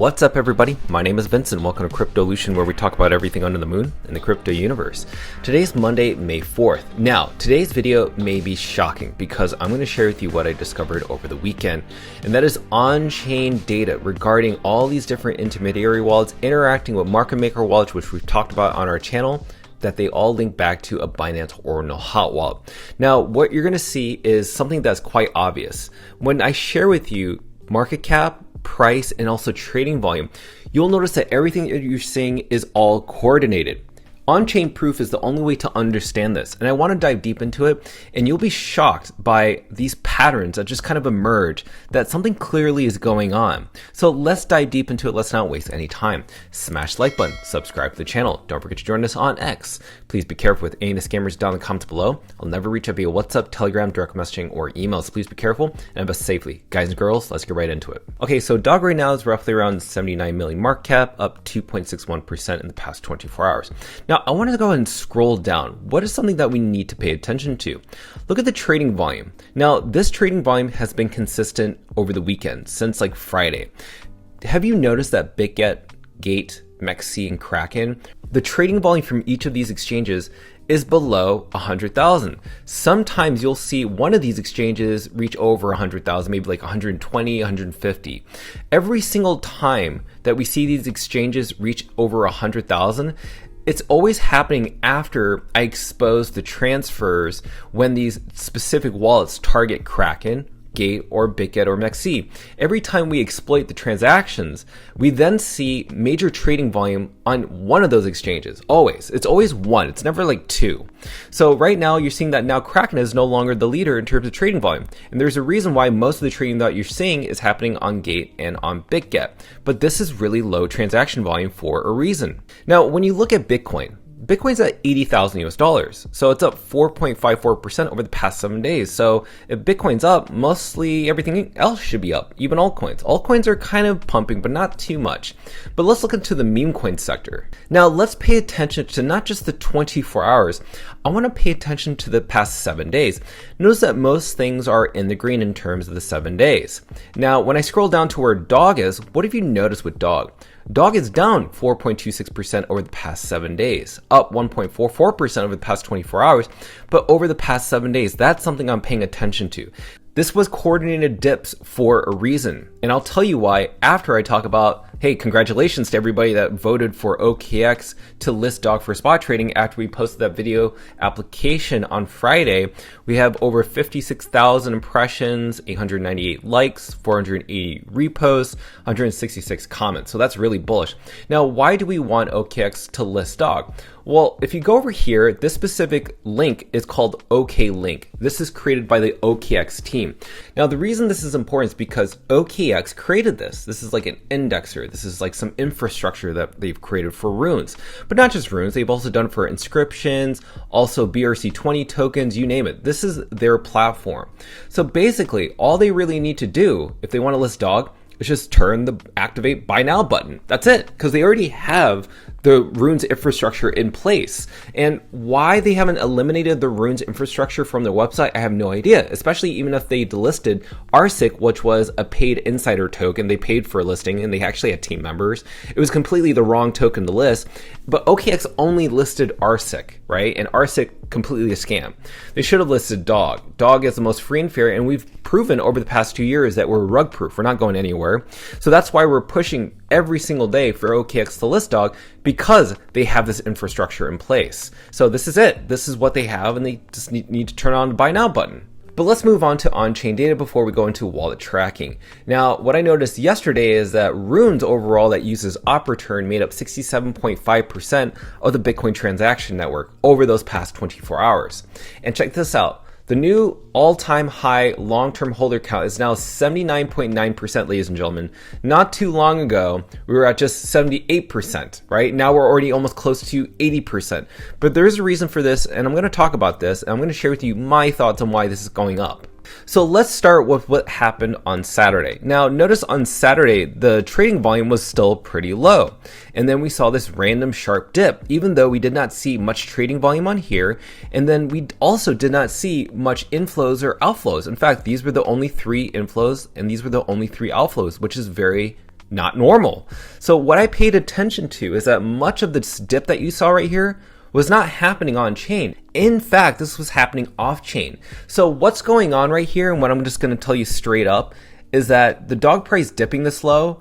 What's up everybody, my name is Vincent. Welcome to Cryptolution, where we talk about everything under the moon in the crypto universe. Today's Monday, May 4th. Now, today's video may be shocking because I'm going to share with you what I discovered over the weekend, and that is on-chain data regarding all these different intermediary wallets interacting with market maker wallets, which we've talked about on our channel, that they all link back to a Binance Ordinal hot wallet. Now, what you're going to see is something that's quite obvious. When I share with you market cap, price, and also trading volume, you'll notice that everything that you're seeing is all coordinated. On-chain proof is the only way to understand this, and I want to dive deep into it, and you'll be shocked by these patterns that just kind of emerge that something clearly is going on. So let's dive deep into it. Let's not waste any time. Smash the like button, subscribe to the channel. Don't forget to join us on X. Please be careful with any of the scammers down in the comments below. I'll never reach out via WhatsApp, Telegram, direct messaging, or emails. Please be careful and invest safely. Guys and girls, let's get right into it. Okay, so DOG right now is roughly around 79 million market cap, up 2.61% in the past 24 hours. Now, I want to go ahead and scroll down. What is something that we need to pay attention to? Look at the trading volume. Now, this trading volume has been consistent over the weekend since like Friday. Have you noticed that BitGet, Gate, MEXC, and Kraken, the trading volume from each of these exchanges is below 100,000. Sometimes you'll see one of these exchanges reach over 100,000, maybe like 120, 150. Every single time that we see these exchanges reach over 100,000, it's always happening after I expose the transfers when these specific wallets target Kraken, Gate, or BitGet, or MEXC. Every time we exploit the transactions, we then see major trading volume on one of those exchanges. Always. It's always one. It's never like two. So right now you're seeing that now Kraken is no longer the leader in terms of trading volume. And there's a reason why most of the trading that you're seeing is happening on Gate and on BitGet. But this is really low transaction volume for a reason. Now, when you look at Bitcoin's at 80,000 US dollars. So it's up 4.54% over the past 7 days. So if Bitcoin's up, mostly everything else should be up, even altcoins. Altcoins are kind of pumping, but not too much. But let's look into the memecoin sector. Now let's pay attention to not just the 24 hours. I want to pay attention to the past 7 days. Notice that most things are in the green in terms of the 7 days. Now, when I scroll down to where DOG is, what have you noticed with DOG? DOG is down 4.26% over the past 7 days, up 1.44% over the past 24 hours, but over the past 7 days, that's something I'm paying attention to. This was coordinated dips for a reason, and I'll tell you why after I talk about, hey, congratulations to everybody that voted for OKX to list DOG for spot trading after we posted that video application on Friday. We have over 56,000 impressions, 898 likes, 480 reposts, 166 comments. So that's really bullish. Now, why do we want OKX to list DOG? Well, if you go over here, this specific link is called OK Link. This is created by the OKX team. Now, the reason this is important is because OKX created this. This is like an indexer. This is like some infrastructure that they've created for runes. But not just runes, they've also done it for inscriptions, also BRC20 tokens, you name it. This is their platform. So basically, all they really need to do if they want to list DOG is just turn the activate buy now button. That's it, because they already have the runes infrastructure in place. And why they haven't eliminated the runes infrastructure from their website, I have no idea, especially even if they delisted RSIC, which was a paid insider token. They paid for a listing and they actually had team members. It was completely the wrong token to list, but OKX only listed RSIC, right? And RSIC completely a scam. They should have listed DOG. DOG is the most free and fair, and we've proven over the past 2 years that we're rug proof. We're not going anywhere. So that's why we're pushing every single day for OKX to list DOG, because they have this infrastructure in place. So this is it. This is what they have, and they just need to turn on the buy now button. But let's move on to on-chain data before we go into wallet tracking. Now, what I noticed yesterday is that runes overall that uses OpReturn made up 67.5% of the Bitcoin transaction network over those past 24 hours. And check this out. The new all-time high long-term holder count is now 79.9%, ladies and gentlemen. Not too long ago, we were at just 78%, right? Now we're already almost close to 80%. But there's a reason for this, and I'm going to talk about this, and I'm going to share with you my thoughts on why this is going up. So let's start with what happened on Saturday. Now, notice on Saturday, the trading volume was still pretty low. And then we saw this random sharp dip, even though we did not see much trading volume on here. And then we also did not see much inflows or outflows. In fact, these were the only 3 inflows and these were the only 3 outflows, which is very not normal. So what I paid attention to is that much of this dip that you saw right here was not happening on chain. In fact, this was happening off chain. So what's going on right here, and what I'm just going to tell you straight up, is that the dog price dipping this low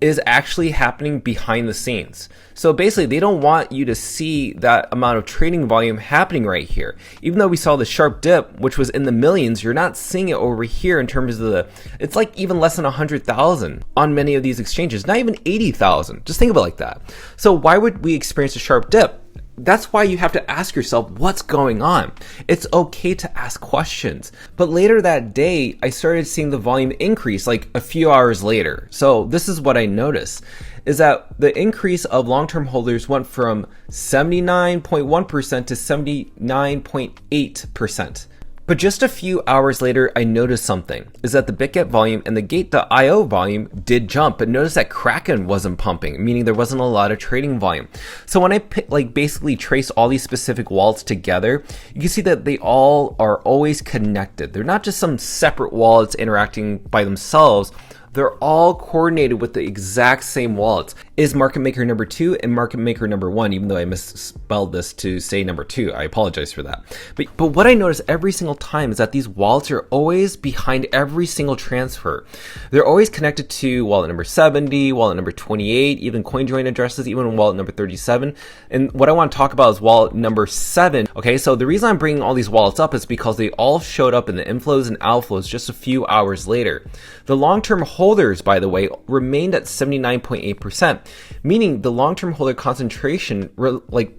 is actually happening behind the scenes. So basically, they don't want you to see that amount of trading volume happening right here. Even though we saw the sharp dip, which was in the millions, you're not seeing it over here in terms of it's like even less than 100,000 on many of these exchanges, not even 80,000. Just think of it like that. So why would we experience a sharp dip? That's why you have to ask yourself what's going on. It's okay to ask questions. But later that day, I started seeing the volume increase like a few hours later. So this is what I noticed, is that the increase of long-term holders went from 79.1% to 79.8%. But just a few hours later, I noticed something, is that the Bitget volume and the Gate.io volume did jump, but notice that Kraken wasn't pumping, meaning there wasn't a lot of trading volume. So when I basically trace all these specific wallets together, you can see that they all are always connected. They're not just some separate wallets interacting by themselves. They're all coordinated with the exact same wallets. Is market maker number 2 and market maker number 1, even though I misspelled this to say number 2. I apologize for that. But what I notice every single time is that these wallets are always behind every single transfer. They're always connected to wallet number 70, wallet number 28, even CoinJoin addresses, even wallet number 37. And what I want to talk about is wallet number 7. Okay, so the reason I'm bringing all these wallets up is because they all showed up in the inflows and outflows just a few hours later. The long-term holders, by the way, remained at 79.8%, meaning the long-term holder concentration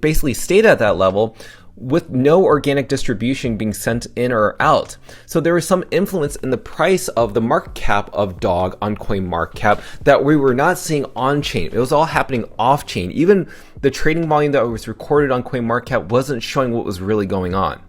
basically stayed at that level with no organic distribution being sent in or out. So there was some influence in the price of the market cap of DOG on CoinMarketCap that we were not seeing on chain. It was all happening off chain. Even the trading volume that was recorded on CoinMarketCap wasn't showing what was really going on.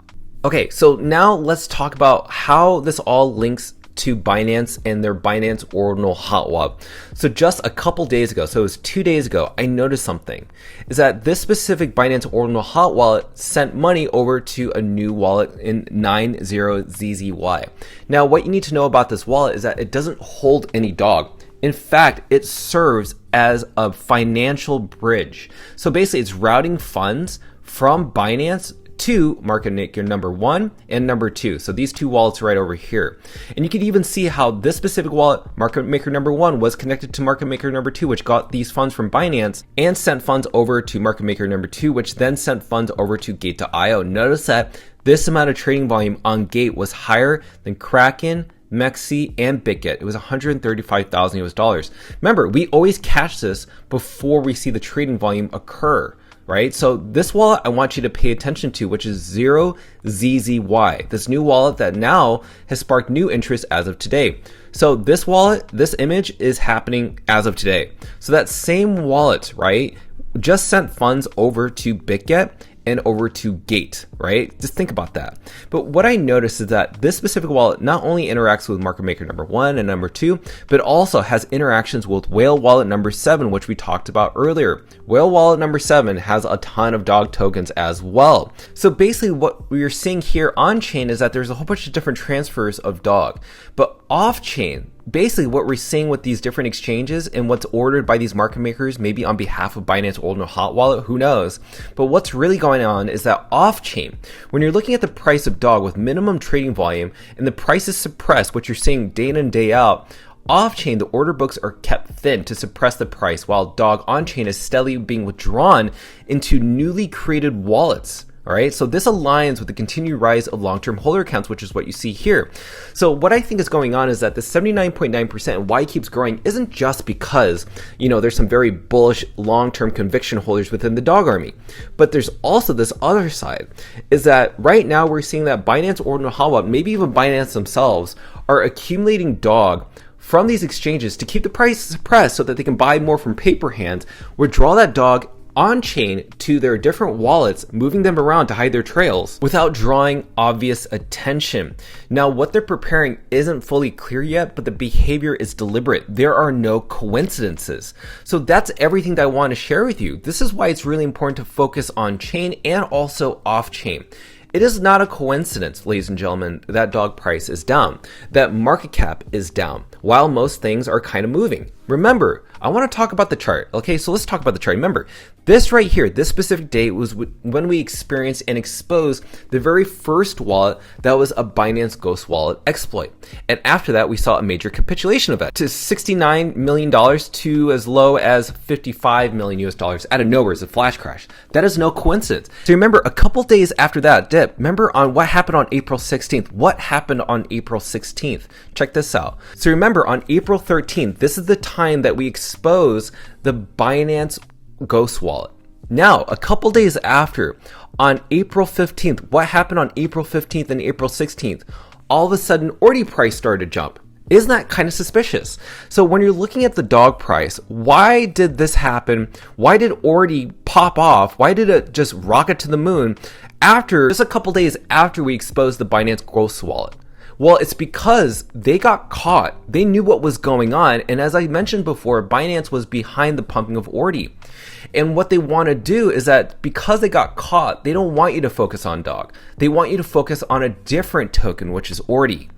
Okay, so now let's talk about how this all links to Binance and their Binance Ordinal hot wallet. So just a couple days ago, so it was 2 days ago, I noticed something, is that this specific Binance Ordinal hot wallet sent money over to a new wallet in 90ZZY. Now, what you need to know about this wallet is that it doesn't hold any dog. In fact, it serves as a financial bridge. So basically, it's routing funds from Binance to market maker number 1 and number 2. So these two wallets right over here. And you can even see how this specific wallet, market maker number 1, was connected to market maker number 2, which got these funds from Binance and sent funds over to market maker number 2, which then sent funds over to Gate.io. Notice that this amount of trading volume on Gate was higher than Kraken, Mexi, and Bitget. It was $135,000 US. Remember, we always catch this before we see the trading volume occur. Right? So this wallet I want you to pay attention to, which is 0ZZY, this new wallet that now has sparked new interest as of today. So this wallet, this image is happening as of today. So that same wallet, right, just sent funds over to Bitget and over to Gate, right? Just think about that. But what I noticed is that this specific wallet not only interacts with market maker number 1 and number 2, but also has interactions with Whale wallet number 7, which we talked about earlier. Whale wallet number 7 has a ton of dog tokens as well. So basically what we're seeing here on chain is that there's a whole bunch of different transfers of dog, but off chain, basically what we're seeing with these different exchanges and what's ordered by these market makers, maybe on behalf of Binance Ordinal hot wallet, who knows? But what's really going on is that off chain, when you're looking at the price of dog with minimum trading volume and the price is suppressed, what you're seeing day in and day out, off chain, the order books are kept thin to suppress the price, while dog on chain is steadily being withdrawn into newly created wallets. All right, so this aligns with the continued rise of long-term holder accounts, which is what you see here. So what I think is going on is that the 79.9% and why it keeps growing isn't just because, there's some very bullish long-term conviction holders within the dog army, but there's also this other side, is that right now we're seeing that Binance Ordinal hot wallet, maybe even Binance themselves, are accumulating dog from these exchanges to keep the price suppressed so that they can buy more from paper hands, withdraw that dog on chain to their different wallets, moving them around to hide their trails without drawing obvious attention. Now, what they're preparing isn't fully clear yet, but the behavior is deliberate. There are no coincidences. So that's everything that I want to share with you. This is why it's really important to focus on chain and also off chain. It is not a coincidence, ladies and gentlemen, that dog price is down, that market cap is down, while most things are kind of moving. Remember, I want to talk about the chart. Okay, so let's talk about the chart. Remember, this right here, this specific date was when we experienced and exposed the very first wallet that was a Binance Ghost Wallet exploit. And after that, we saw a major capitulation event to $69 million to as low as $55 million US out of nowhere as a flash crash. That is no coincidence. So remember, a couple days after that dip, remember on what happened on April 16th? What happened on April 16th? Check this out. So remember, on April 13th, this is the time that we expose the Binance Ghost Wallet. Now, a couple days after, on April 15th, what happened on April 15th and April 16th? All of a sudden, Ordi price started to jump. Isn't that kind of suspicious? So when you're looking at the dog price, why did this happen? Why did Ordi pop off? Why did it just rocket to the moon after, just a couple days after we exposed the Binance Ghost Wallet? Well, it's because they got caught. They knew what was going on. And as I mentioned before, Binance was behind the pumping of Ordi. And what they want to do is that because they got caught, they don't want you to focus on dog. They want you to focus on a different token, which is Ordi.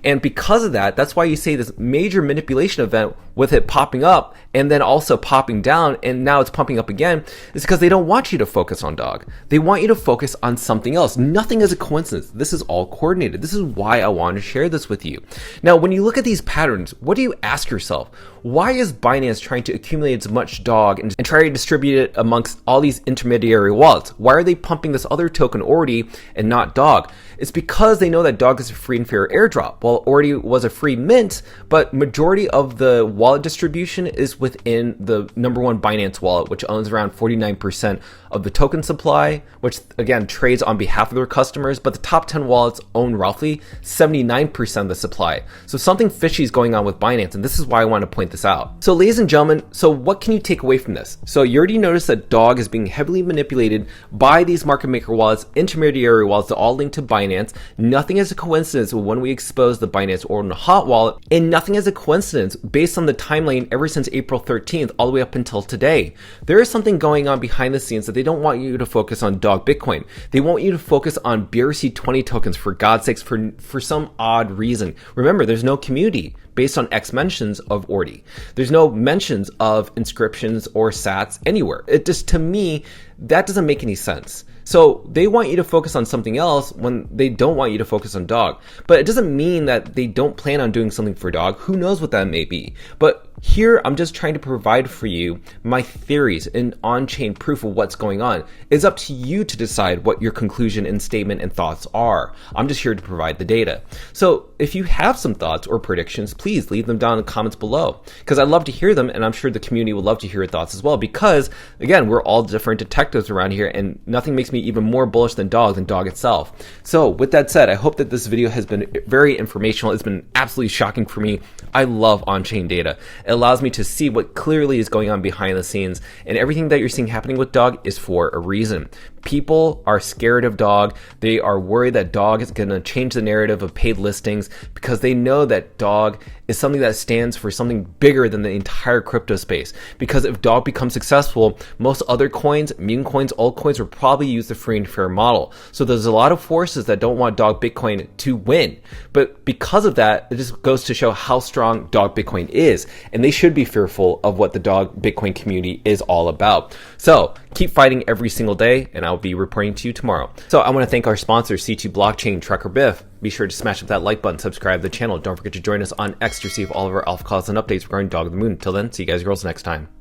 And because of that, that's why you see this major manipulation event with it popping up and then also popping down, and now it's pumping up again, is because they don't want you to focus on dog. They want you to focus on something else. Nothing is a coincidence. This is all coordinated. This is why I want to share this with you. Now, when you look at these patterns, what do you ask yourself? Why is Binance trying to accumulate as much dog and try to distribute it amongst all these intermediary wallets? Why are they pumping this other token Ordi and not dog? It's because they know that dog is a free and fair airdrop. Well, Ordi was a free mint, but majority of the wallet distribution is within the #1 Binance wallet, which owns around 49% of the token supply, which again trades on behalf of their customers, but the top 10 wallets own roughly 79% of the supply. So something fishy is going on with Binance, and this is why I want to point this out. So ladies and gentlemen, so what can you take away from this? So you already noticed that dog is being heavily manipulated by these market maker wallets, intermediary wallets that all link to Binance. Nothing is a coincidence when we expose the Binance Ordinal hot wallet, and nothing is a coincidence based on the timeline ever since April 13th all the way up until today. There is something going on behind the scenes that they don't want you to focus on dog Bitcoin. They want you to focus on BRC20 tokens, for God's sakes, for some odd reason. Remember, there's no community based on X mentions of Ordi. There's no mentions of inscriptions or sats anywhere. It just, to me, that doesn't make any sense. So they want you to focus on something else when they don't want you to focus on dog. But it doesn't mean that they don't plan on doing something for dog. Who knows what that may be? But here, I'm just trying to provide for you my theories and on-chain proof of what's going on. It's up to you to decide what your conclusion and statement and thoughts are. I'm just here to provide the data. So if you have some thoughts or predictions, please leave them down in the comments below, because I'd love to hear them, and I'm sure the community would love to hear your thoughts as well, because again, we're all different detectives around here, and nothing makes me even more bullish than dog itself. So with that said, I hope that this video has been very informational. It's been absolutely shocking for me. I love on-chain data. It allows me to see what clearly is going on behind the scenes, and everything that you're seeing happening with dog is for a reason. People are scared of dog. They are worried that dog is going to change the narrative of paid listings, because they know that dog is something that stands for something bigger than the entire crypto space. Because if dog becomes successful, most other coins, meme coins, altcoins will probably use the free and fair model. So there's a lot of forces that don't want dog Bitcoin to win. But because of that, it just goes to show how strong dog Bitcoin is. And they should be fearful of what the dog Bitcoin community is all about. So keep fighting every single day, and I'll be reporting to you tomorrow. So I want to thank our sponsor, C2 Blockchain, Trucker Biff. Be sure to smash up that like button, subscribe to the channel. Don't forget to join us on X to receive all of our alpha calls and updates regarding Dog of the Moon. Till then, see you guys girls next time.